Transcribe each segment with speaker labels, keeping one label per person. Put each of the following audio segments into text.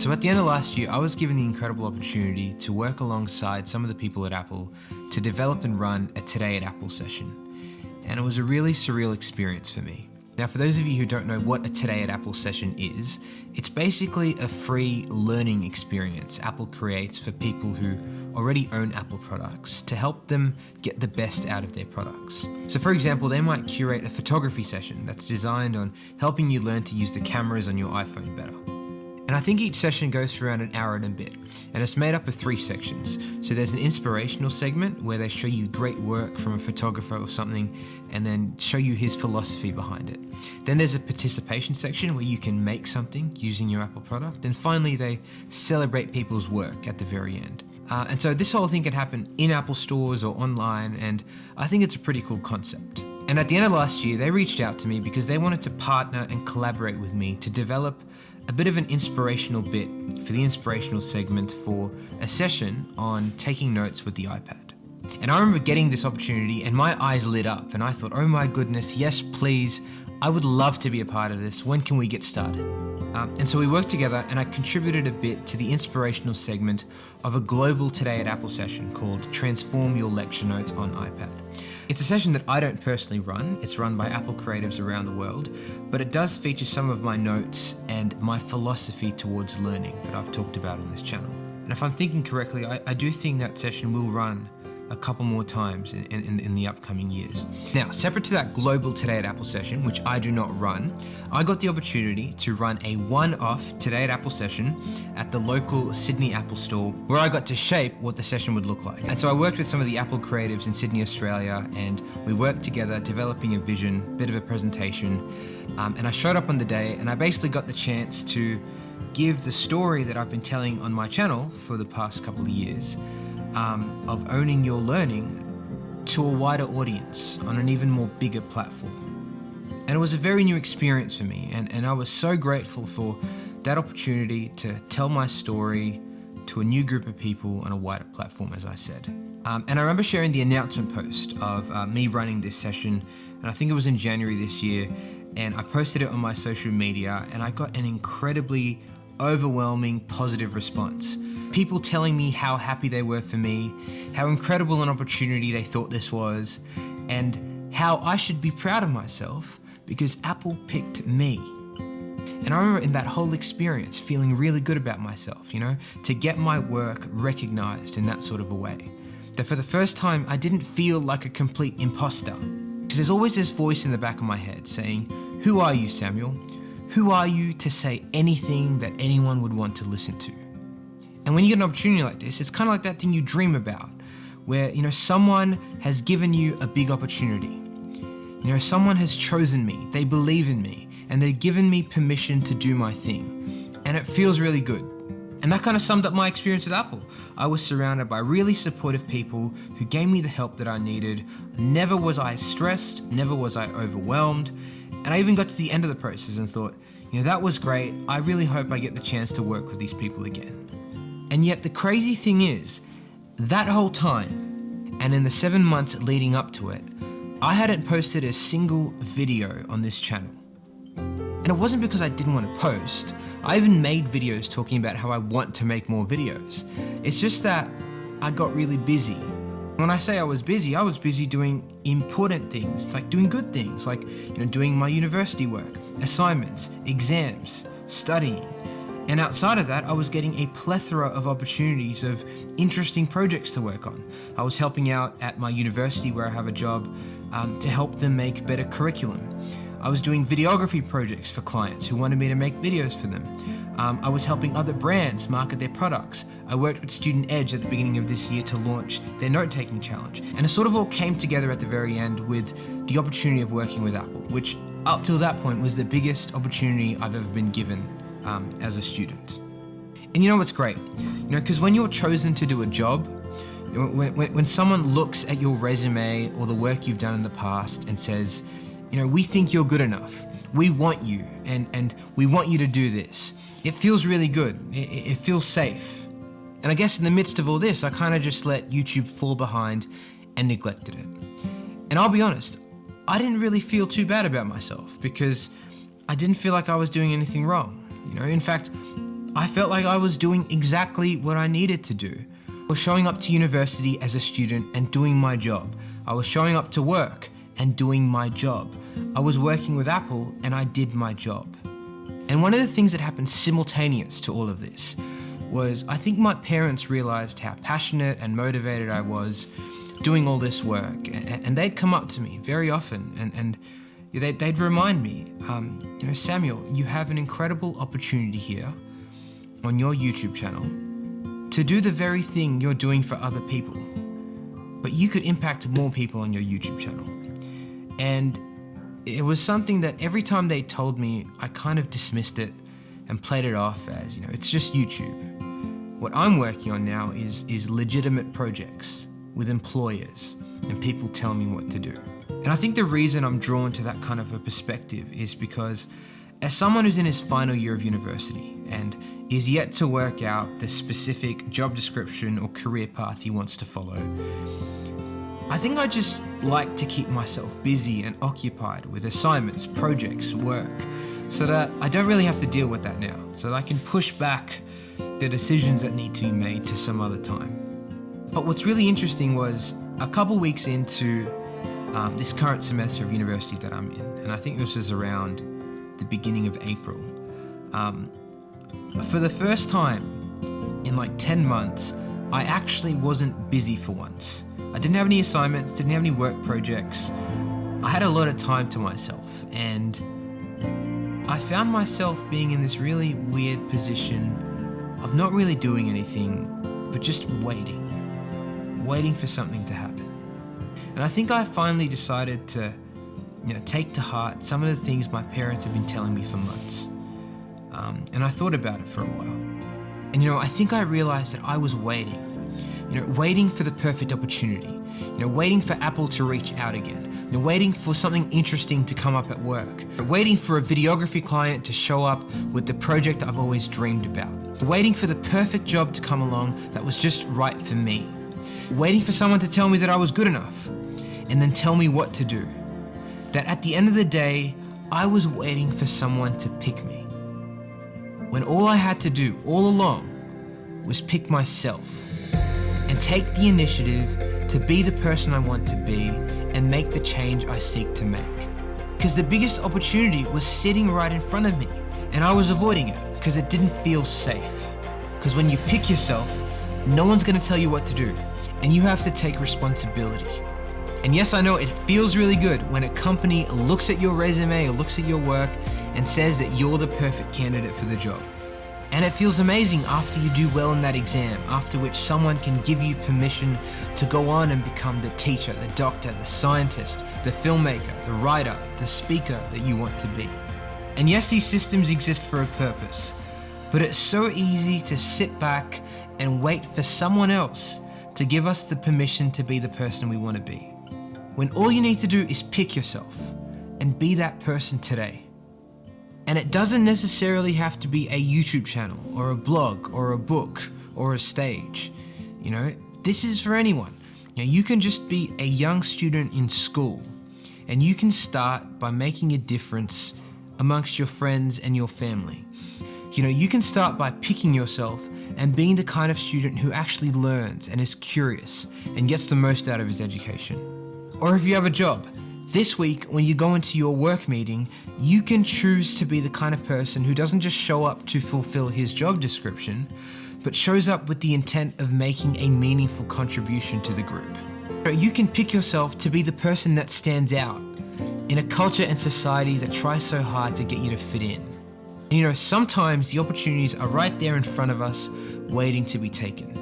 Speaker 1: So at the end of last year, I was given the incredible opportunity to work alongside some of the people at Apple to develop and run a Today at Apple session. And it was a really surreal experience for me. Now, for those of you who don't know what a Today at Apple session is, it's basically a free learning experience Apple creates for people who already own Apple products to help them get the best out of their products. So for example, they might curate a photography session that's designed on helping you learn to use the cameras on your iPhone better. And I think each session goes for around an hour and a bit, and it's made up of 3 sections. So there's an inspirational segment where they show you great work from a photographer or something, and then show you his philosophy behind it. Then there's a participation section where you can make something using your Apple product, and finally they celebrate people's work at the very end. And so this whole thing can happen in Apple stores or online, and I think it's a pretty cool concept. And at the end of last year, they reached out to me because they wanted to partner and collaborate with me to develop a bit of an inspirational bit for the inspirational segment for a session on taking notes with the iPad. And I remember getting this opportunity and my eyes lit up and I thought, oh my goodness, yes please, I would love to be a part of this. When can we get started? And so we worked together and I contributed a bit to the inspirational segment of a global Today at Apple session called Transform Your Lecture Notes on iPad. It's a session that I don't personally run, it's run by Apple creatives around the world, but it does feature some of my notes and my philosophy towards learning that I've talked about on this channel. And if I'm thinking correctly, I do think that session will run a couple more times in the upcoming years. Now, separate to that global Today at Apple session, which I do not run, I got the opportunity to run a one-off Today at Apple session at the local Sydney Apple store where I got to shape what the session would look like. And so I worked with some of the Apple creatives in Sydney, Australia, and we worked together developing a vision, bit of a presentation, and I showed up on the day and I basically got the chance to give the story that I've been telling on my channel for the past couple of years of owning your learning to a wider audience on an even more bigger platform. And it was a very new experience for me, and I was so grateful for that opportunity to tell my story to a new group of people on a wider platform, as I said. And I remember sharing the announcement post of me running this session, and I think it was in January this year, and I posted it on my social media, and I got an incredibly overwhelming positive response. People telling me how happy they were for me, how incredible an opportunity they thought this was, and how I should be proud of myself because Apple picked me. And I remember in that whole experience feeling really good about myself, to get my work recognized in that sort of a way. That for the first time, I didn't feel like a complete imposter. Because there's always this voice in the back of my head saying, "Who are you, Samuel? Who are you to say anything that anyone would want to listen to?" And when you get an opportunity like this, it's kind of like that thing you dream about, where, someone has given you a big opportunity. Someone has chosen me, they believe in me, and they've given me permission to do my thing. And it feels really good. And that kind of summed up my experience at Apple. I was surrounded by really supportive people who gave me the help that I needed. Never was I stressed, never was I overwhelmed. And I even got to the end of the process and thought, that was great. I really hope I get the chance to work with these people again. And yet the crazy thing is, that whole time, and in the 7 months leading up to it, I hadn't posted a single video on this channel. And it wasn't because I didn't want to post. I even made videos talking about how I want to make more videos. It's just that I got really busy. When I say I was busy doing important things, like doing good things, like doing my university work, assignments, exams, studying. And outside of that, I was getting a plethora of opportunities of interesting projects to work on. I was helping out at my university where I have a job to help them make better curriculum. I was doing videography projects for clients who wanted me to make videos for them. I was helping other brands market their products. I worked with Student Edge at the beginning of this year to launch their note-taking challenge. And it sort of all came together at the very end with the opportunity of working with Apple, which up till that point was the biggest opportunity I've ever been given as a student. And what's great? Because when you're chosen to do a job, when someone looks at your resume or the work you've done in the past and says, we think you're good enough, we want you, and we want you to do this, it feels really good. It feels safe. And I guess in the midst of all this, I kind of just let YouTube fall behind and neglected it. And I'll be honest, I didn't really feel too bad about myself because I didn't feel like I was doing anything wrong. In fact, I felt like I was doing exactly what I needed to do. I was showing up to university as a student and doing my job. I was showing up to work and doing my job. I was working with Apple and I did my job. And one of the things that happened simultaneous to all of this was I think my parents realized how passionate and motivated I was doing all this work. And they'd come up to me very often and they'd remind me, Samuel, you have an incredible opportunity here on your YouTube channel to do the very thing you're doing for other people, but you could impact more people on your YouTube channel. And it was something that every time they told me, I kind of dismissed it and played it off as, it's just YouTube. What I'm working on now is legitimate projects with employers and people telling me what to do. And I think the reason I'm drawn to that kind of a perspective is because as someone who's in his final year of university and is yet to work out the specific job description or career path he wants to follow, I think I just like to keep myself busy and occupied with assignments, projects, work, so that I don't really have to deal with that now, so that I can push back the decisions that need to be made to some other time. But what's really interesting was a couple weeks into this current semester of university that I'm in, and I think this was around the beginning of April, for the first time in like 10 months, I actually wasn't busy for once. I didn't have any assignments, didn't have any work projects. I had a lot of time to myself, and I found myself being in this really weird position of not really doing anything, but just waiting for something to happen. And I think I finally decided to, take to heart some of the things my parents have been telling me for months. And I thought about it for a while. And I think I realized that I was waiting for the perfect opportunity, waiting for Apple to reach out again, waiting for something interesting to come up at work, waiting for a videography client to show up with the project I've always dreamed about, waiting for the perfect job to come along that was just right for me, waiting for someone to tell me that I was good enough, and then tell me what to do. That at the end of the day, I was waiting for someone to pick me, when all I had to do all along was pick myself and take the initiative to be the person I want to be and make the change I seek to make. Because the biggest opportunity was sitting right in front of me, and I was avoiding it because it didn't feel safe. Because when you pick yourself, no one's going to tell you what to do, and you have to take responsibility. And yes, I know it feels really good when a company looks at your resume or looks at your work and says that you're the perfect candidate for the job. And it feels amazing after you do well in that exam, after which someone can give you permission to go on and become the teacher, the doctor, the scientist, the filmmaker, the writer, the speaker that you want to be. And yes, these systems exist for a purpose, but it's so easy to sit back and wait for someone else to give us the permission to be the person we want to be. When all you need to do is pick yourself and be that person today. And it doesn't necessarily have to be a YouTube channel or a blog or a book or a stage. This is for anyone. You can just be a young student in school, and you can start by making a difference amongst your friends and your family. You can start by picking yourself and being the kind of student who actually learns and is curious and gets the most out of his education. Or if you have a job, this week when you go into your work meeting, you can choose to be the kind of person who doesn't just show up to fulfill his job description, but shows up with the intent of making a meaningful contribution to the group. You can pick yourself to be the person that stands out in a culture and society that tries so hard to get you to fit in. Sometimes the opportunities are right there in front of us, waiting to be taken.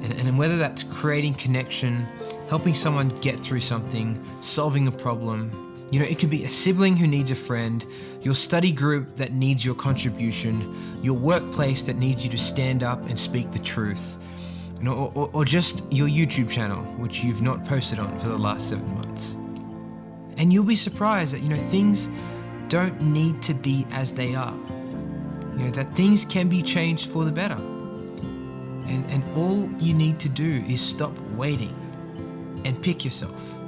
Speaker 1: And whether that's creating connection, helping someone get through something, solving a problem, it could be a sibling who needs a friend, your study group that needs your contribution, your workplace that needs you to stand up and speak the truth, or just your YouTube channel, which you've not posted on for the last 7 months. And you'll be surprised that, things don't need to be as they are. That things can be changed for the better. And all you need to do is stop waiting and pick yourself.